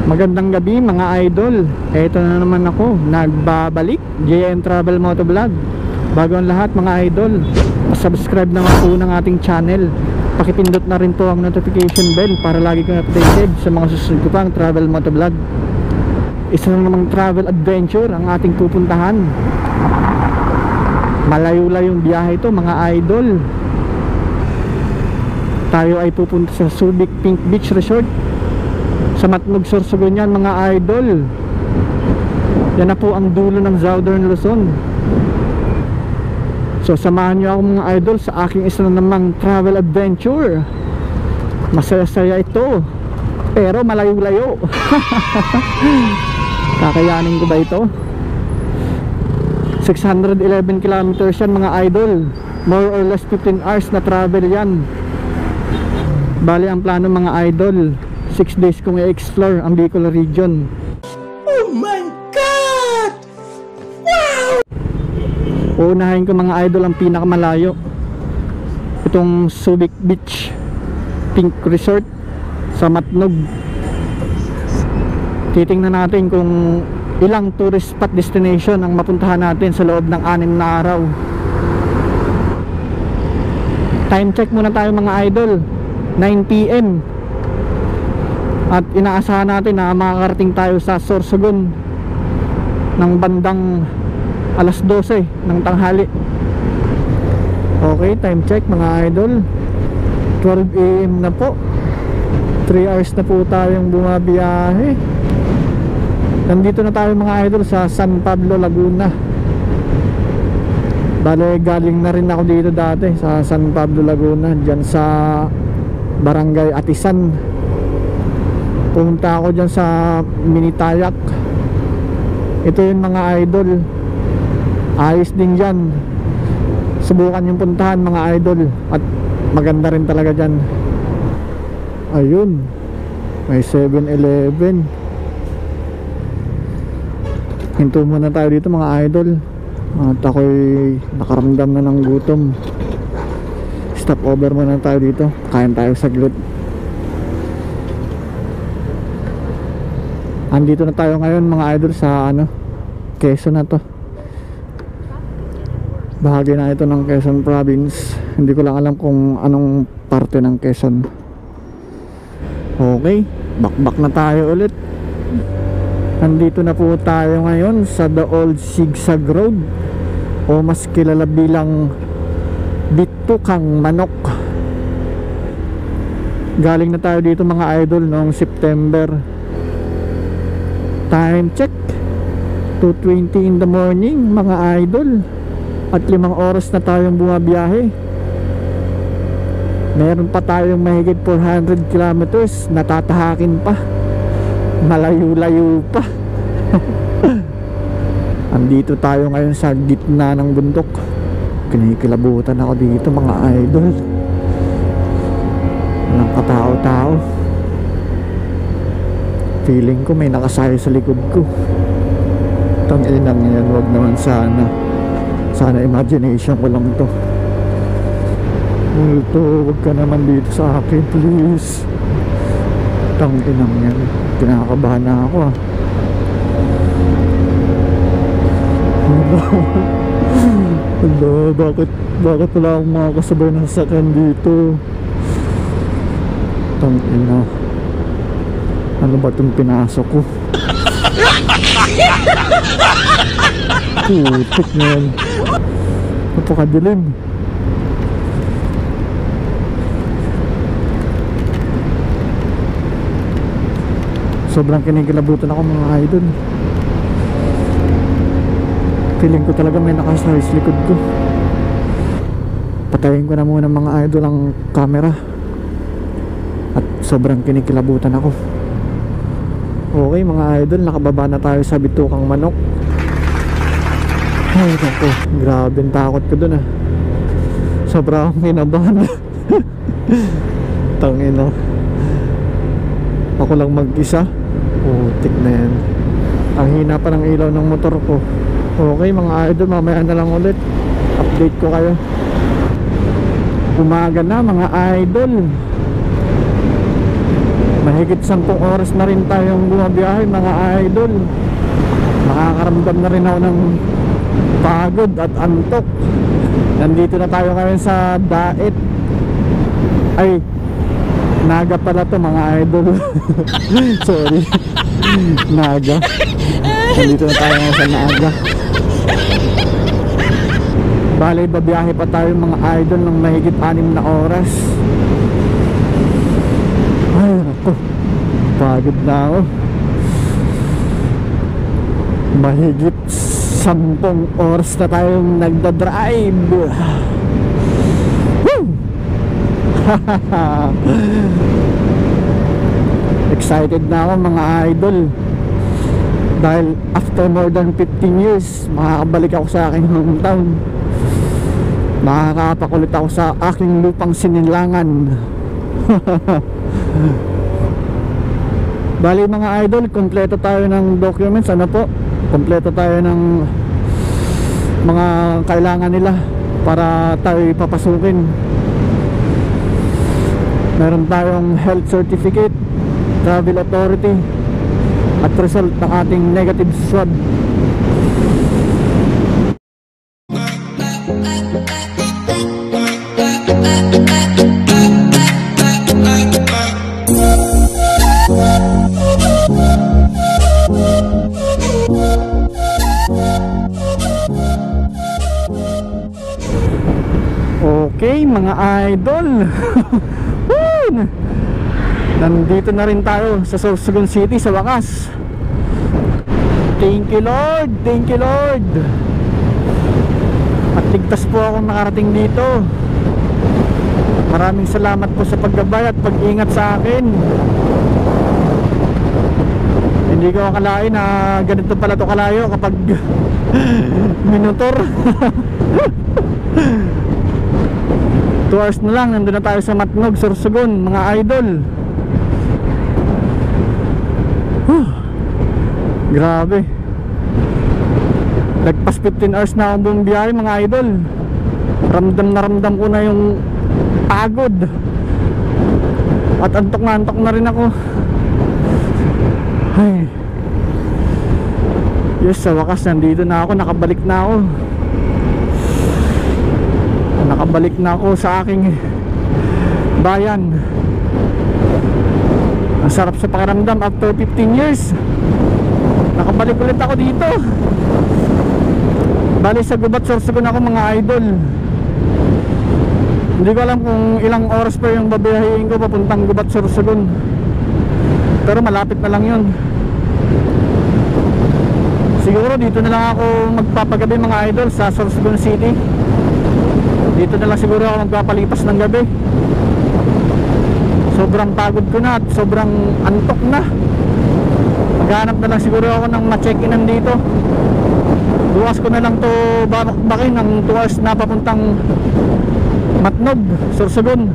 Magandang gabi mga idol. Eto na naman ako, nagbabalik JN Travel Motovlog. Bago ang lahat mga idol, subscribe na po ng ating channel. Pakipindot na rin po ang notification bell para lagi kang updated sa mga susunod ko pang travel motovlog. Isa na namang travel adventure ang ating pupuntahan. Malayo-layong biyahe ito mga idol. Tayo ay pupunta sa Subic Pink Beach Resort sa Matnog, Sorsogon yan mga idol. Yan na po ang dulo ng Southern Luzon. So samahan nyo ako mga idol sa aking isa na namang travel adventure. Masaya-saya ito, pero malayo-layo. Kakayanin ko ba ito? 611 kilometers yan mga idol. More or less 15 hours na travel yan. Bali ang plano mga idol, 6 days kong i-explore ang Bicol region. Oh my God! Wow! Uunahin ko mga idol ang pinakamalayo, itong Subic Beach Pink Resort sa Matnog. Titingnan natin kung ilang tourist spot destination ang mapuntahan natin sa loob ng 6 na araw. Time check muna tayo mga idol, 9 PM. At inaasahan natin na makakarating tayo sa Sorsogon ng bandang alas 12 ng tanghali. Okay, time check mga idol, 12 AM na po. 3 hours na po tayong bumabiyahe. Nandito na tayo mga idol sa San Pablo, Laguna. Bale, galing na rin ako dito dati sa San Pablo, Laguna, dyan sa Barangay Atisan. Pumunta ako dyan sa Minitayak. Ito yung mga idol, ayos din dyan. Subukan yung puntahan mga idol, at maganda rin talaga dyan. Ayun, may 7-Eleven. Hinto muna tayo dito mga idol, at ako'y nakaramdam na ng gutom. Stop over muna tayo dito, kain tayo saglit. Andito na tayo ngayon mga idol sa Quezon na to. Bahagi na ito ng Quezon Province. Hindi ko lang alam kung anong parte ng Quezon. Okay, bakbak na tayo ulit. Nandito na po tayo ngayon sa The Old Zigzag Road, o mas kilala bilang Bitukang Manok. Galing na tayo dito mga idol noong September. Time check, 2:20 in the morning mga idol, at 5 oras na tayong bumabiyahe. Meron pa tayong mahigit 400 kilometers na tatahakin pa. Malayo-layo pa. Andito tayo ngayon sa gitna ng bundok. Kinikilabutan ako dito mga idol. Walang katao-tao. Feeling ko may nakasayo sa likod ko. Tanginang yan, wag naman sana. Sana imagination ko lang to. Multo, wag ka naman dito sa akin please. Tanginang yan, kinakabahan na ako ah. Hello, bakit wala akong mga kasabay ng sasakyan dito? Tangina, ano ba itong pinasok ko? Putik na yan, napakadilim. Sobrang kinikilabutan ako mga idol. Feeling ko talaga may nakasay sa likod ko. Patayin ko na muna mga idol ang camera, at sobrang kinikilabutan ako. Okay mga idol, nakababa na tayo sa Bitukang Manok. Ay naku, grabe ang takot ko dun ah. Sobrang kinabahan. Tangina, ako lang mag-isa. Putik na yan. Ang hina pa ng ilaw ng motor ko. Okay mga idol, mamaya na lang ulit update ko kayo. Umaga na mga idol, Mahigit 10 oras na rin tayong bumabiyahe mga idol. Nakakaramdam na rin ako ng pagod at antok. Nandito na tayo ngayon sa Daet. Ay, Naga pala to mga idol. Sorry, Naga. Nandito na tayo ngayon sa Naga. Bale, babiyahe pa tayo mga idol ng mahigit 6 na oras. Ay, naku, pagod na ako. Mahigit 10 oras na tayong nagdadrive. Woo! Excited na ako mga idol. Dahil after more than 15 years, makakabalik ako sa aking hometown. Makakapakulit ako sa aking lupang sinilangan. Bali mga idol, kompleto tayo ng documents. Ano po? Kompleto tayo ng mga kailangan nila para tayo papasukin. Meron tayong health certificate, travel authority, at result ng ating negative swab. Okay mga idol. Nandito na rin tayo sa Sorsogon City sa wakas. Thank you Lord, thank you Lord. At ligtas po akong nakarating dito. Maraming salamat po sa paggabay at pag-ingat sa akin. Hindi ko akalain na ganito pala to kalayo kapag minutor. 2 hours na lang, nandun na tayo sa Matnog, Sorsogon mga idol. Grabe. Lagpas 15 hours na akong buong biyahe mga idol. Ramdam na ramdam ko na yung pagod. At antok na rin ako. Ay. Yes, sa wakas nandito na ako, nakabalik na ako. Nakabalik na ako sa aking bayan. Ang sarap sa pakiramdam after 15 years. Nakabalik ulit ako dito. Bali sa Gubat, Sorsogon ako mga idol. Hindi ko alam kung ilang oras pa yung babiyahin ko papuntang Gubat, Sorsogon. Pero malapit na lang yun. Siguro dito na lang ako magpapagabi mga idol sa Sorsogon City. Dito na lang siguro ako magpapalipas ng gabi. Sobrang pagod ko na at sobrang antok na. Maghanap na lang siguro ako ng ma-check-inan dito. Bukas ko na lang to babakbakin ng 2 hours na papuntang Matnog, Sorsogon.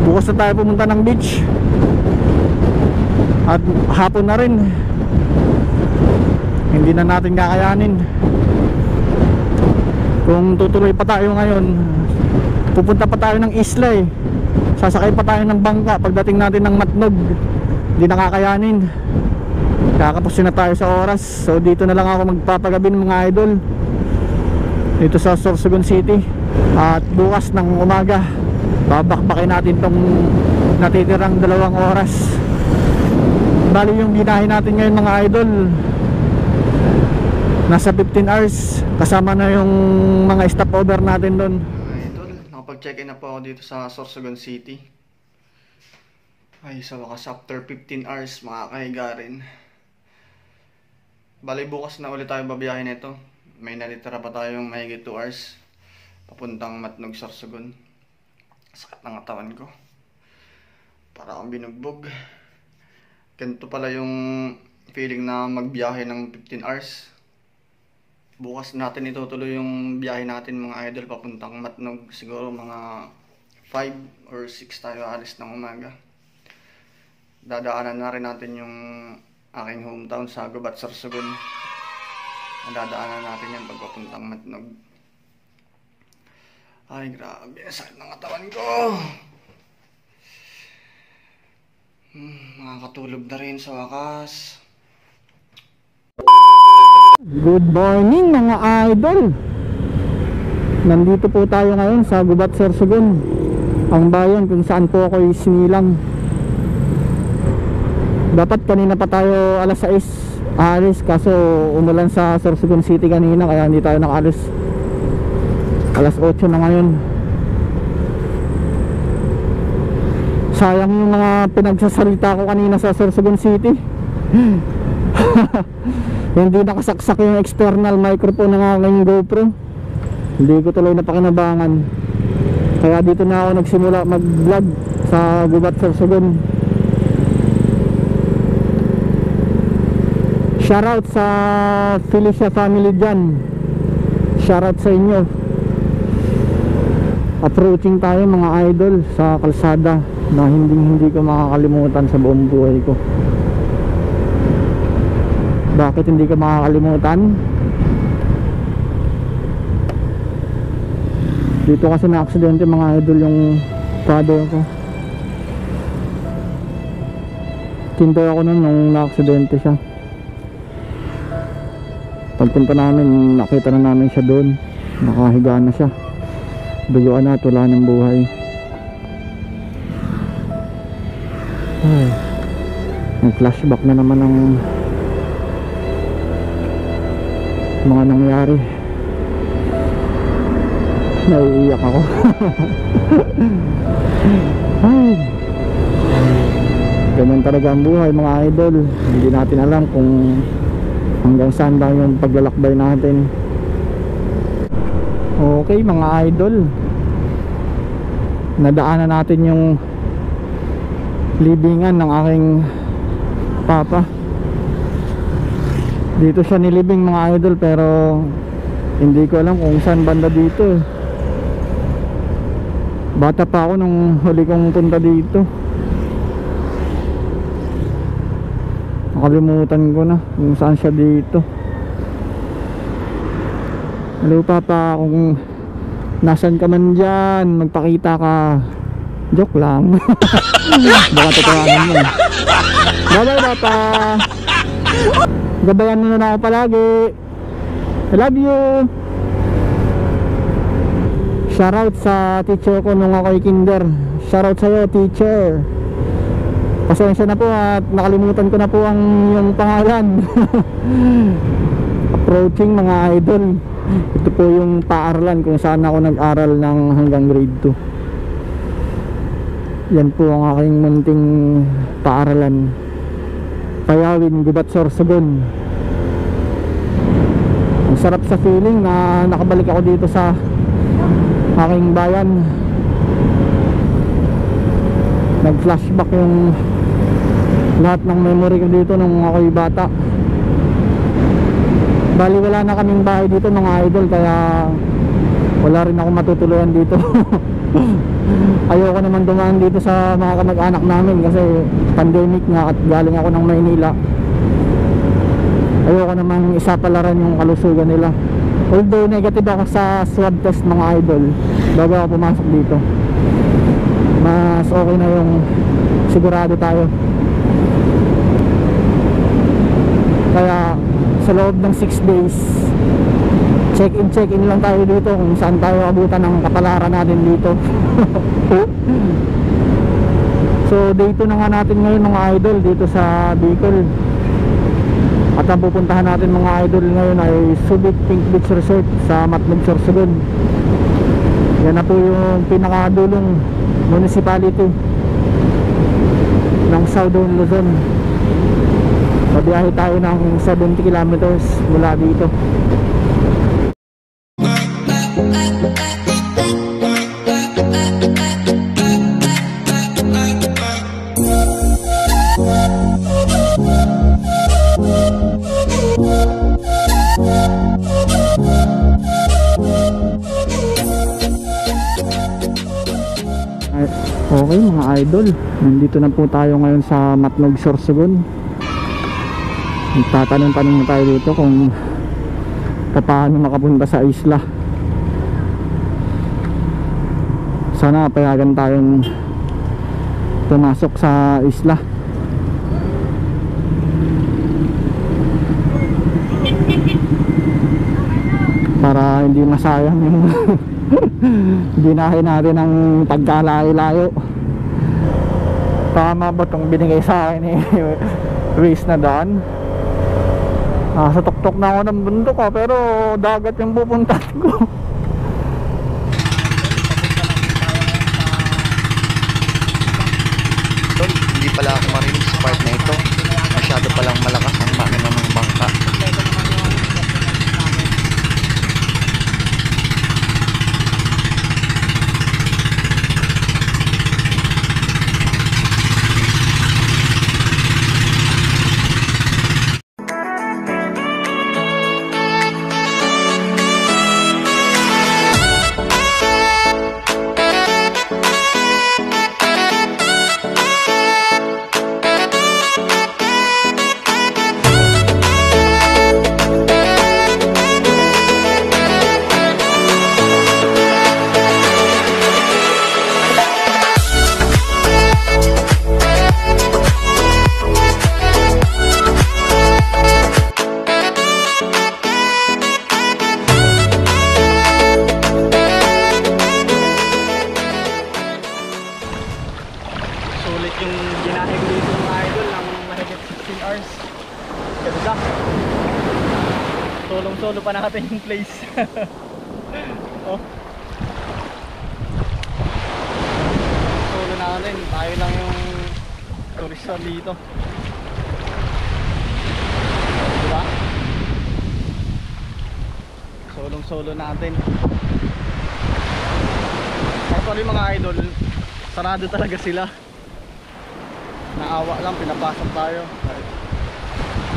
Bukas na tayo pumunta ng beach. At hapon na rin. Hindi na natin kakayanin. Kung tutuloy pa tayo ngayon, pupunta pa tayo ng isla eh. Sasakay pa tayo ng bangka pagdating natin ng Matnog. Hindi nakakayanin. Kakapusin na tayo sa oras. So dito na lang ako magpapagabi ng mga idol. Dito sa Sorsogon City. At bukas ng umaga, babakbakin natin tong natitirang 2 oras. Bali yung binahe natin ngayon mga idol, nasa 15 hours. Kasama na yung mga stopover natin doon. Idol, nakapag-check-in na po ako dito sa Sorsogon City. Ay, sa wakas after 15 hours makakahiga rin. Bali bukas na ulit tayo babiyahin nito. May nalitira pa tayong mahigit 2 hours papuntang Matnog, Sorsogon. Sakit ng katawan ko. Para akong binugbog. Ganito pala yung feeling na magbiyahe ng 15 hours. Bukas natin itutuloy yung biyahe natin mga idol papuntang Matnog. Siguro mga 5 or 6 tayo alis ng umaga. Dadaanan na rin natin yung aking hometown sa Gubat, Sorsogon. Dadaanan natin yan pagpapuntang Matnog. Ay grabe, sakit ng katawan ko. Makakatulog na rin sa wakas. Good morning mga idol. Nandito po tayo ngayon sa Gubat, Sorsogon, ang bayan kung saan po ako isinilang. Dapat kanina pa tayo alas 6 aalis, kaso umulan sa Sorsogon City kanina kaya hindi tayo nakaalis. Alas 8 na ngayon. Sayang yung mga pinagsasalita ko kanina sa Sorsogon City. Hindi nakasaksak yung external microphone ng aking GoPro. Hindi ko tuloy napakinabangan. Kaya dito na ako nagsimula mag-vlog sa Gubat, Sorsogon. Shoutout sa Felicia family dyan. Shoutout sa inyo. Approaching tayo mga idol sa kalsada na hindi ko makakalimutan sa buong buhay ko. Bakit hindi ko makakalimutan? Dito kasi na aksidente mga idol yung father ko. Tintoy ako nun nung na-aksidente siya. Pagpunta namin, nakita na namin siya doon. Nakahiga na siya. Duguan na at wala ng buhay. Ay, may flashback na naman ng mga nangyari. Naiiyak ako. Ay, ganyan talaga ang buhay mga idol. Hindi natin alam kung hanggang saan lang yung paglalakbay natin. Okay mga idol, nadaanan natin yung libingan ng aking papa. Dito siya nilibing mga idol, pero hindi ko alam kung saan banda dito. Bata pa ako nung huli kong punta dito. Nakalimutan ko na kung saan siya dito. Hello papa, kung nasan ka man dyan, magpakita ka. Joke lang. Baka totohanan mo. Bye bye papa. Gabayan mo na ako palagi. I love you. Shoutout sa teacher ko nung ako'y kinder. Shoutout sa'yo teacher. Pasensya na po at nakalimutan ko na po ang yung pangalan. Approaching mga idol. Ito po yung paaralan kung saan ako nag-aral ng hanggang grade 2. Yan po ang aking munting paaralan. Payawin, Gubat, Sorsogon. Ang sarap sa feeling na nakabalik ako dito sa aking bayan. Nag-flashback yung lahat ng memory ko dito nung ako'y bata. Bali wala na kaming bahay dito mga idol, kaya wala rin ako matutuluyan dito. Ayoko naman dumaan dito sa mga kamag-anak namin kasi pandemic nga at galing ako ng Maynila. Ayoko namang isapalaran yung kalusugan nila. Although negative ako sa swab test mga idol bago ako pumasok dito, mas okay na yung sigurado tayo. Kaya sa loob ng 6 days check in lang tayo dito kung saan tayo abutan ng kapalaran natin dito. So dito na nga natin ngayon mga idol, dito sa Bicol. At ang pupuntahan natin mga idol ngayon ay Subic Pink Beach Resort sa Matnog, Sorsogon. Yan na po yung pinakadulong municipality ng Southern Luzon. Mabiyahe tayo ng 70 kilometers mula dito. Okay mga idol, nandito na po tayo ngayon sa Matnog, Sorsogon. Tatanong-tanong na tayo dito kung paano makapunta sa isla. Sana payagan tayong pumasok sa isla hindi masayang yung binahe natin ng pagkalayo-layo. Tama ba itong binigay sa akin ni Reese na daan? Sa tuktok na ako ng bundok pero dagat yung pupuntahan ko. Hindi pala ako marinig sa part na ito. Masyado palang malakas ang makina ng bangka. Sulit yung ginahe ko dito mga idol ng mahigit 16 hours. Ganda. Solong-solo pa natin yung place. Oh. Solo natin. Tayo lang yung turista dito. Diba? Solong-solo natin. Actually mga idol, sarado talaga sila. Naawa lang, pinapasok tayo.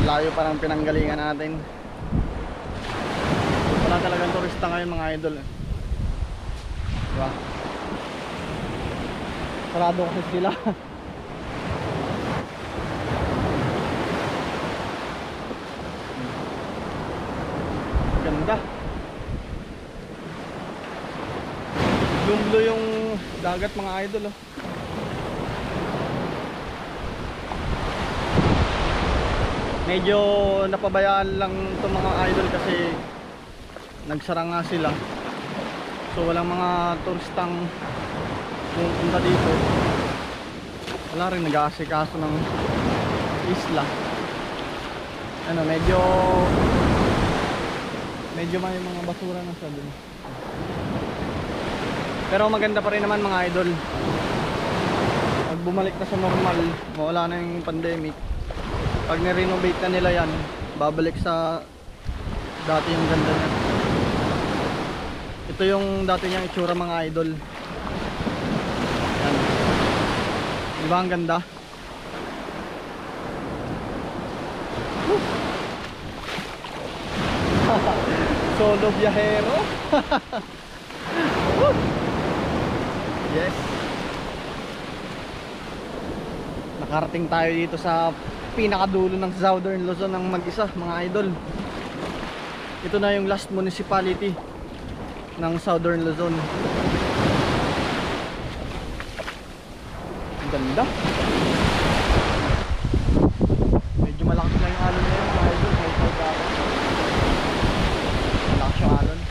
Layo parang pinanggalingan natin. Wala talagang turista ngayon mga idol. Diba? Sarado kasi sila. Ganda. Lumlo yung dagat mga idol. Medyo napabayaan lang itong mga idol kasi nagsara nga sila. So walang mga turistang pumunta dito. Wala rin nag-aasikaso ng isla. Ano, medyo may mga basura na sa dun. Pero maganda pa rin naman mga idol. Pag bumalik na sa normal, mawala na yung pandemic, pag nirenovate na nila yan, babalik sa dati yung ganda niya. Ito yung dati niyang itsura mga idol. Yan. Diba ang ganda? Solo biyahero. Yes. Nakarating tayo dito sa pinakadulo ng Southern Luzon ng mag-isa mga idol. Ito na yung last municipality ng Southern Luzon. Ang ganda. Medyo malakas lang yung alon ngayon mga idol. Malakas yung alon.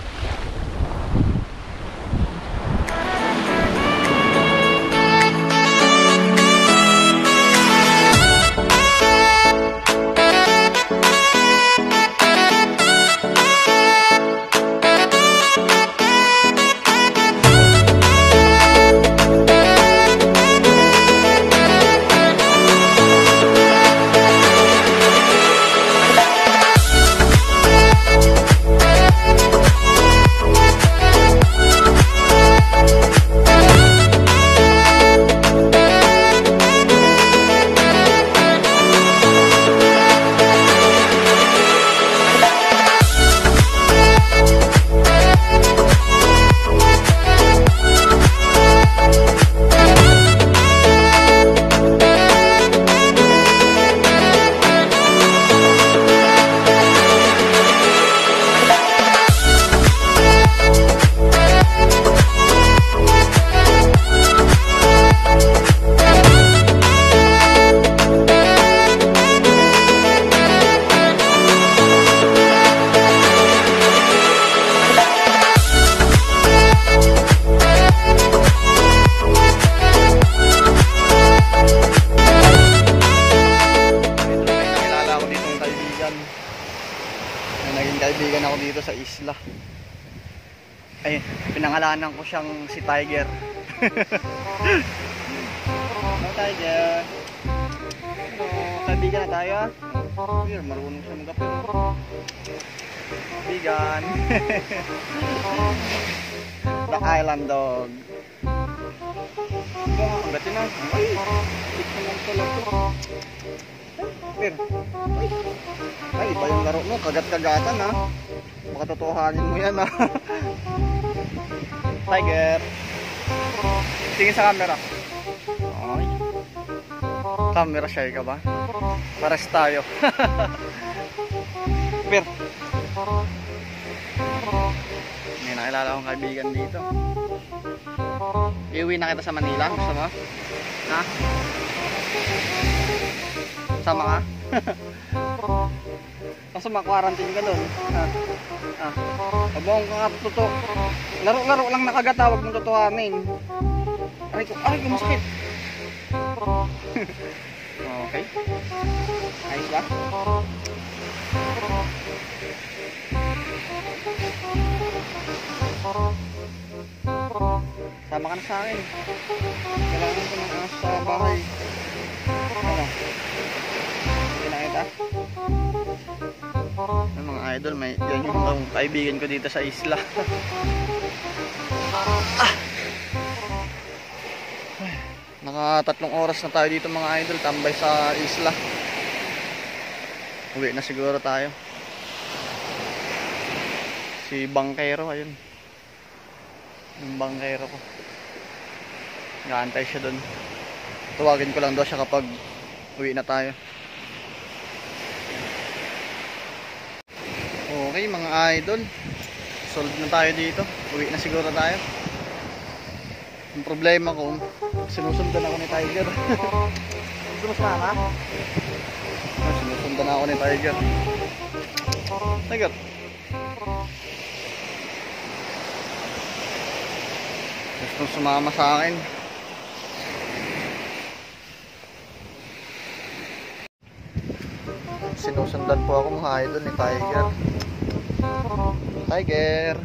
kaibigan ako dito sa isla. Ay, pinangalanan ko siyang si Tiger. Hello, Tiger. Hello, kaibigan na tayo. Here, marunong siya mag-apil. Kaibigan. The Island Dog. Ito, ang gati na. Ay, ito naman pala ito. Here. Ay, iba yung laro mo. Kagat-kagatan ha. Baka totohanin mo yan ha. Tiger. Tingin sa camera. Ay. Camera shy ka ba? Pares tayo. Pero may nakilala akong kaibigan dito. Iuwi na kita sa Manila. Gusto mo? Ha? Sama ka? Kaso ma-quarantine ka doon. Abong ka totoo. Laro-laro lang nakagata, wag mong totohanin. Aray ko masakit. Okay. Ayos ba? Sama ka na sa akin. Kailangan ko ng aso sa bahay. Ano? Kita? Yung mga idol, yan yung kaibigan ko dito sa isla. Naka 3 oras na tayo dito mga idol, tambay sa isla. Uwi na siguro tayo. Si Bangkero, ayun. Yung Bangkero ko. Nakaantay siya dun. Tuwagin ko lang daw siya kapag uwi na tayo. Okay mga idol, solve na tayo dito. Uwi na siguro tayo. Ang problema ko, sinusundan ako ni Tiger. Gusto mo sumama? Sinusundan ako ni Tiger. Tiger. Gusto mo sumama sa akin. Sinusundan po ako mga idol ni Tiger. Tiger,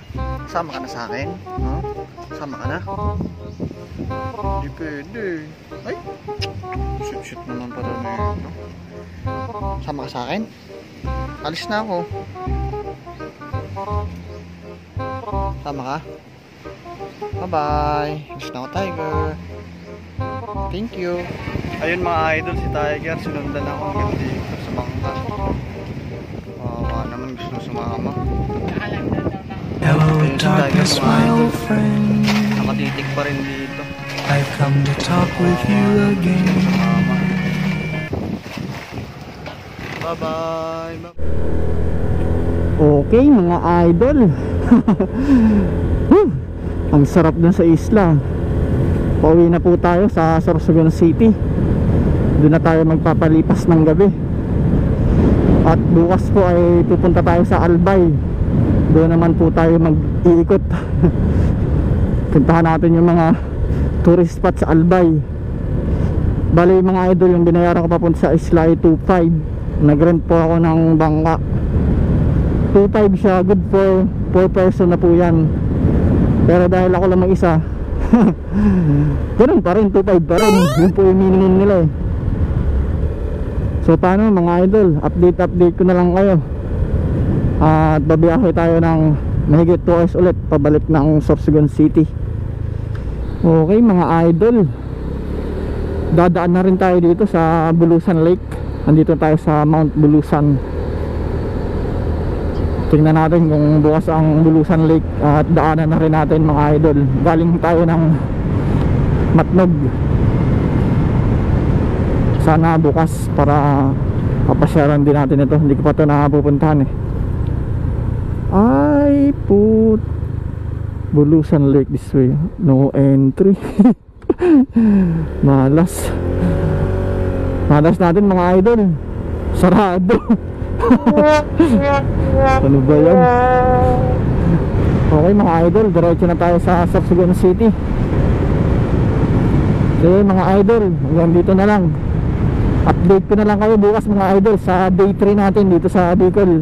sama ka na sa akin? Huh? Sama ka na? Hindi pwede. Ay, shoot naman para na yun, no? Sama ka sa akin? Alis na ako. Sama ka? Bye-bye. Alis na ako, Tiger. Thank you. Ayun mga idol, si Tiger. Sinundan ako hanggang dito sa bangka. Naman gusto sumama. Hello, darkness, my old friend. Nakatitig pa rin dito. I've come to talk with you again. Bye-bye. Okay mga idol. Ang sarap dun sa isla. Pauwi na po tayo sa Sorsogon City. Doon na tayo magpapalipas ng gabi. At bukas po ay pupunta tayo sa Albay. Doon naman po tayo mag-iikot. Puntahan natin yung mga tourist spot sa Albay. Bali mga idol, yung binayaran ko papunta sa isla ay 2.5. Nag-rent po ako ng bangka. 2.5 siya, good for 4 person na po yan. Pero dahil ako lang mag-isa, ganun pa rin, 2.5 pa rin. Yun po yung minimum nila eh. So paano mga idol, update ko na lang kayo. At babiyahe tayo ng mahigit 2 hours ulit pabalik ng Sorsogon City. Okay mga idol, dadaan na rin tayo dito sa Bulusan Lake. Nandito tayo sa Mount Bulusan. Tingnan natin kung bukas ang Bulusan Lake. At daanan na rin natin mga idol. Galing tayo ng Matnog. Sana bukas para papasyaran din natin ito. Hindi ko pa ito nakapupuntahan eh. Ay put, Bulusan Lake this way. No entry. Malas natin mga idol. Sarado. Ano ba yan? Okay mga idol, diretso na tayo sa Sorsogon City. So mga idol, hanggang dito na lang. Update ko na lang kayo bukas mga idol sa day 3 natin dito sa Bicol.